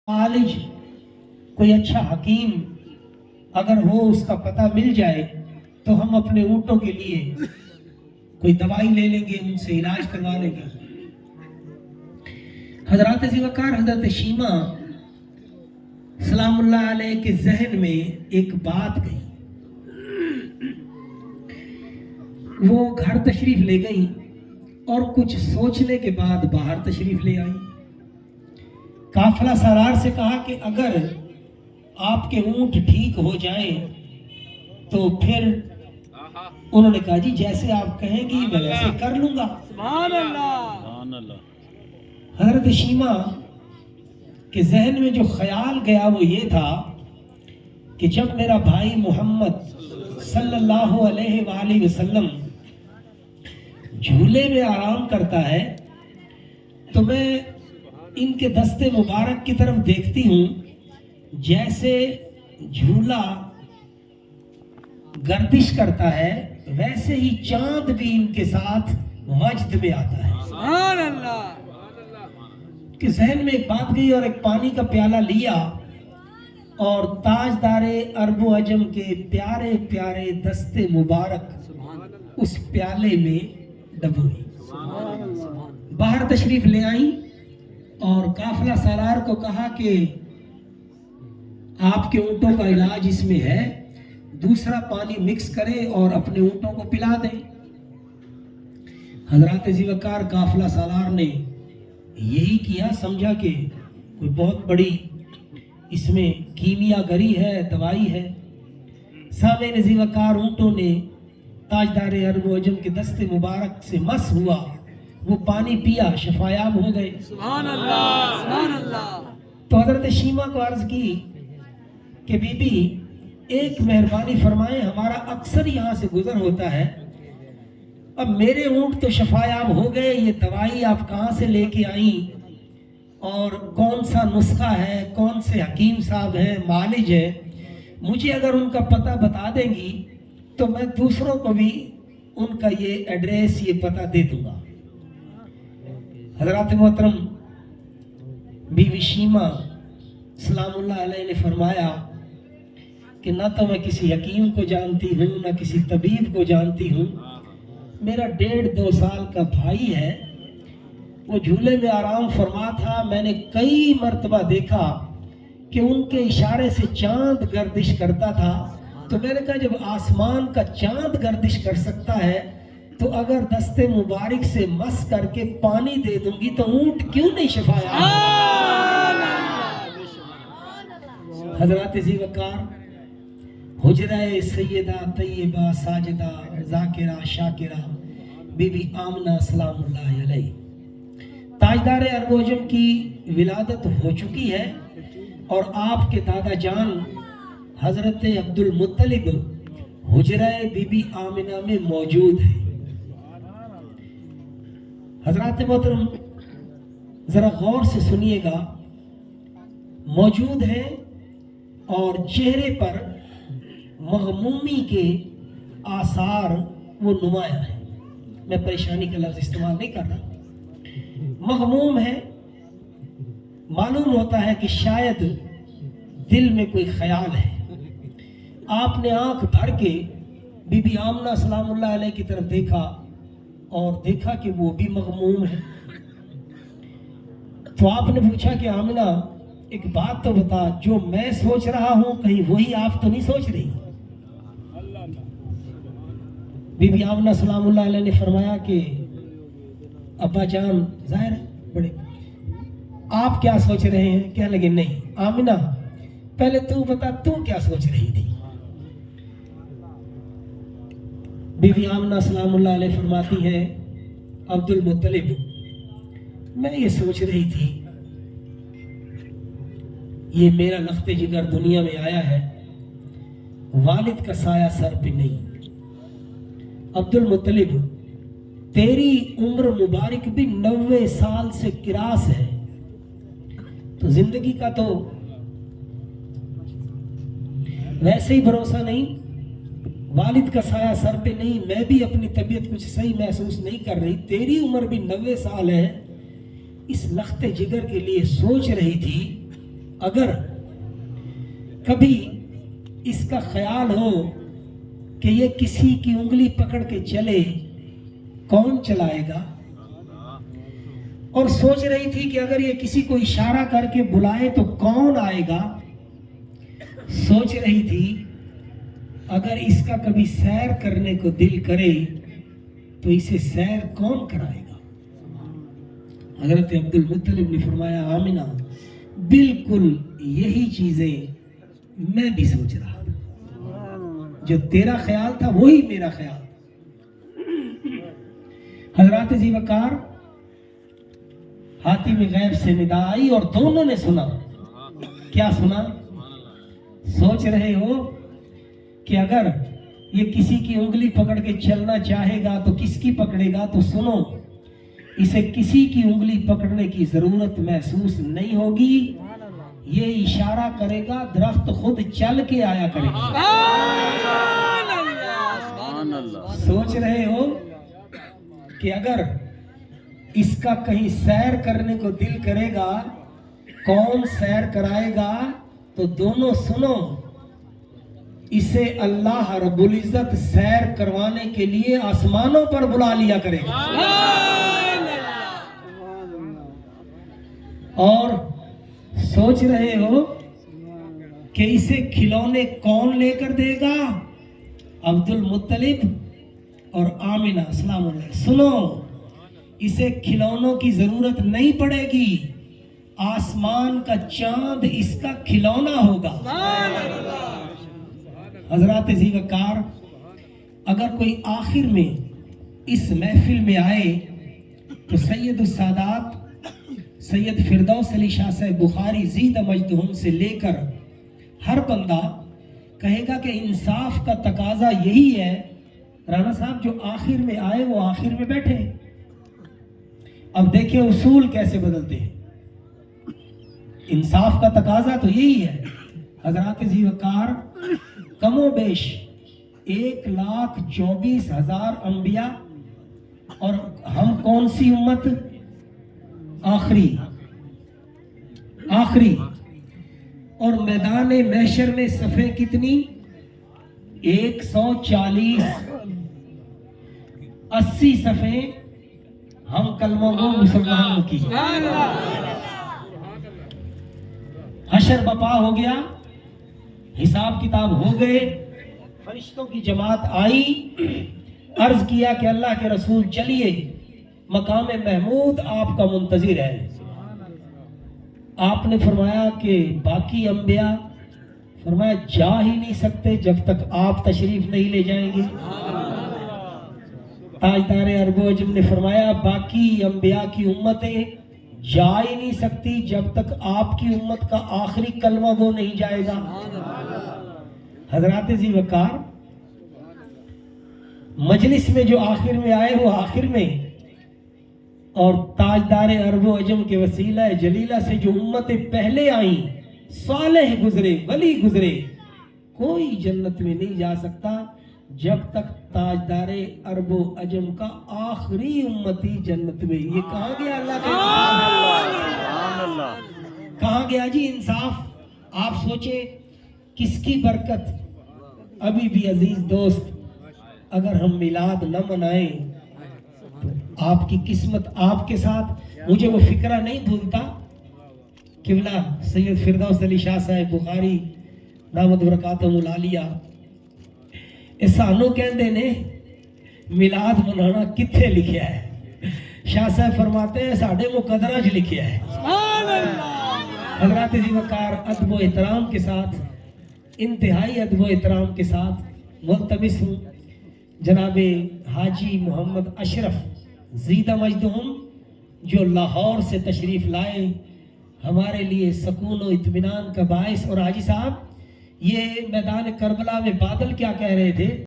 आलिज कोई अच्छा हकीम अगर हो, उसका पता मिल जाए तो हम अपने ऊँटों के लिए कोई दवाई ले लेंगे, उनसे इलाज करवा लेंगे। हजरत ज़िवकार हजरत शीमा सलामुल्लाह अलैह के जहन में एक बात गई। वो घर तशरीफ ले गई और कुछ सोचने के बाद बाहर तशरीफ ले आई। काफिला सरार से कहा कि अगर आपके ऊंट ठीक हो जाएं तो फिर उन्होंने कहा जी जैसे आप कहेंगी मैं वैसे कर लूंगा। सुभान अल्लाह। हजरत शीमा के जहन में जो ख्याल गया वो ये था कि जब मेरा भाई मोहम्मद सल्लल्लाहु अलैहि वसल्लम झूले में आराम करता है तो मैं इनके दस्ते मुबारक की तरफ देखती हूँ, जैसे झूला गर्दिश करता है वैसे ही चांद भी इनके साथ वजद में आता है। सुभान अल्लाह। कि जहन में एक बात गई और एक पानी का प्याला लिया और ताजदारे अरबो अजम के प्यारे प्यारे दस्ते मुबारक उस प्याले में डबोई, बाहर तशरीफ ले आई और काफिला सरार को कहा कि आपके ऊँटों का इलाज इसमें है, दूसरा पानी मिक्स करें और अपने ऊँटों को पिला दें। हजरत ज़िवकार काफिला सरार ने यही किया, समझा कि कोई बहुत बड़ी इसमें कीमियागरी है, दवाई है। सामने ज़िवकार ऊँटों ने ताजदारे अरब अजम के दस्ते मुबारक से मस हुआ, वो पानी पिया, शफायाब हो गए। सुभान अल्लाह, सुभान अल्लाह। तो हजरत शीमा को अर्ज की कि बीबी एक मेहरबानी फरमाएं, हमारा अक्सर यहाँ से गुजर होता है, अब मेरे ऊँट तो शफायाब हो गए, ये दवाई आप कहाँ से लेके आई और कौन सा नुस्खा है, कौन से हकीम साहब हैं, मालिज है, मुझे अगर उनका पता बता देंगी तो मैं दूसरों को भी उनका ये एड्रेस, ये पता दे दूंगा। हजरत मोहतरम बीवी शीमा सलामुल्लाह अलैह ने फरमाया कि ना तो मैं किसी हकीम को जानती हूँ, ना किसी तबीब को जानती हूँ, मेरा 1.5-2 साल का भाई है, वो झूले में आराम फरमा था, मैंने कई मर्तबा देखा कि उनके इशारे से चांद गर्दिश करता था, तो मैंने कहा जब आसमान का चांद गर्दिश कर सकता है तो अगर दस्ते मुबारक से मस करके पानी दे दूंगी तो ऊंट क्यों नहीं शफाया। हजरत ज़िवकार हुजरा सैयदा तैयबा साजिदा जाकिरा शाकिरा बीबी आमना सलामुल्लाह अलैह ताजदार अरब अजम की विलादत हो चुकी है और आपके दादा जान हजरत अब्दुल मुत्तलिब हुजरा बीबी आमिना में मौजूद है। हजरत मोहतरम जरा गौर से सुनिएगा, मौजूद है और चेहरे पर मगमूमी के आसार वो नुमाया है। मैं परेशानी का लफ्ज इस्तेमाल नहीं कर रहा, मगमूम है, मालूम होता है कि शायद दिल में कोई ख्याल है। आपने आंख भर के बीबी आमना सलामुल्लाह अलैह की तरफ देखा और देखा कि वो भी मगमूम है। तो आपने पूछा कि आमिना एक बात तो बता, जो मैं सोच रहा हूं कहीं वही आप तो नहीं सोच रही। बीबी आमना सलामुल्लाह अलैह ने फरमाया कि अब्बा जान जाहिर है बड़े, आप क्या सोच रहे हैं। क्या लगे नहीं आमिना पहले तू बता, तू क्या सोच रही थी। बीबी आमना सलामुल्लाह अलैह फरमाती है अब्दुल मुत्तलिब, मैं ये सोच रही थी ये मेरा लख्ते जिगर दुनिया में आया है, वालिद का साया सर पे नहीं। अब्दुल मुत्तलिब तेरी उम्र मुबारक भी 90 साल से किरास है, तो जिंदगी का तो वैसे ही भरोसा नहीं, वालिद का साया सर पे नहीं, मैं भी अपनी तबीयत कुछ सही महसूस नहीं कर रही, तेरी उम्र भी 90 साल है, इस लख्ते जिगर के लिए सोच रही थी अगर कभी इसका ख्याल हो कि ये किसी की उंगली पकड़ के चले, कौन चलाएगा? और सोच रही थी कि अगर ये किसी को इशारा करके बुलाए तो कौन आएगा? सोच रही थी अगर इसका कभी सैर करने को दिल करे तो इसे सैर कौन कराएगा? हजरत अब्दुल मुत्तलिब ने फरमाया, आमिना, बिल्कुल यही चीजें मैं भी सोच रहा था। जो तेरा ख्याल था वही मेरा ख्याल। हजरत जी वकार हातिम गैब से निदा आई और दोनों ने सुना। क्या सुना? सोच रहे हो कि अगर ये किसी की उंगली पकड़ के चलना चाहेगा तो किसकी पकड़ेगा? तो सुनो, इसे किसी की उंगली पकड़ने की जरूरत महसूस नहीं होगी। ये इशारा करेगा, दरख्त खुद चल के आया करेगा। सोच रहे हो कि अगर इसका कहीं सैर करने को दिल करेगा, कौन सैर कराएगा? तो दोनों सुनो, इसे अल्लाह रब्बुल इज्जत सैर करवाने के लिए आसमानों पर बुला लिया करेगा। और सोच रहे हो कि इसे खिलौने कौन लेकर देगा? अब्दुल मुत्तलिब और आमिना सलाम अलैह। सुनो, इसे खिलौनों की जरूरत नहीं पड़ेगी, आसमान का चांद इसका खिलौना होगा। हजरात जी वकार, अगर कोई आखिर में इस महफिल में आए तो सैयदुस सादात सैयद फिरदौस अली शाह साहब बुखारी ज़ीद मजदूम से लेकर हर बंदा कहेगा कि इंसाफ का तकाजा यही है। राना साहब जो आखिर में आए वो आखिर में बैठे। अब देखिए उसूल कैसे बदलते हैं। इंसाफ का तकाजा तो यही है। हजरात जी वकार, कमोबेश 1,24,000 अंबिया और हम कौन सी उम्मत? आखिरी। और मैदान महशर में सफ़े कितनी? 140। 80 सफ़े हम कलमों को मुसलमानों की। हशर बपा हो गया, हिसाब किताब हो गए, फरिश्तों की जमात आई, अर्ज किया कि अल्लाह के रसूल चलिए, मकाम महमूद आपका मुंतजिर है। आपने फरमाया कि बाकी अंबिया, फरमाया जा ही नहीं सकते जब तक आप तशरीफ नहीं ले जाएंगे। ताजदार अरबो अजम ने फरमाया बाकी अंबिया की उम्मतें जा ही नहीं सकती जब तक आपकी उम्मत का आखिरी कलमा गो नहीं जाएगा। हजरात जी वकार, मजलिस में जो आखिर में आए वो आखिर में, और ताजदार अरबो अजम के वसीला जलीला से जो उम्मतें पहले आई, सालेह गुजरे, वली गुजरे, कोई जन्नत में नहीं जा सकता जब तक ताजदार अरबो अजम का आखिरी उम्मती जन्नत में। ये कहाँ गया अल्लाह का? कहाँ गया जी इंसाफ? आप सोचे किसकी बरकत। अभी भी अजीज दोस्त, अगर हम मिलाद न मनाएं तो आपकी किस्मत आपके साथ। मुझे वो फिक्रा नहीं भूलता, किबला सैयद फिरदौस अली शाह साहब बुखारी दामद बरकातहुल आलिया ਇਹ ਸਾਨੂੰ कहते ने मिलाद मनाना किथे लिखा है। शाह साहब फरमाते हैं साढ़े मुकदरा च लिखा है। हजरात जी वकार, अदब एहतराम के साथ, इंतहाई अदब एहतराम के साथ मुल्तमिस हूँ जनाबे हाजी मोहम्मद अशरफ ज़ीदा मजदूम जो लाहौर से तशरीफ़ लाए, हमारे लिए सुकून और इत्मीनान का बाइस। और हाजी साहब, ये मैदान करबला में बादल क्या कह रहे थे?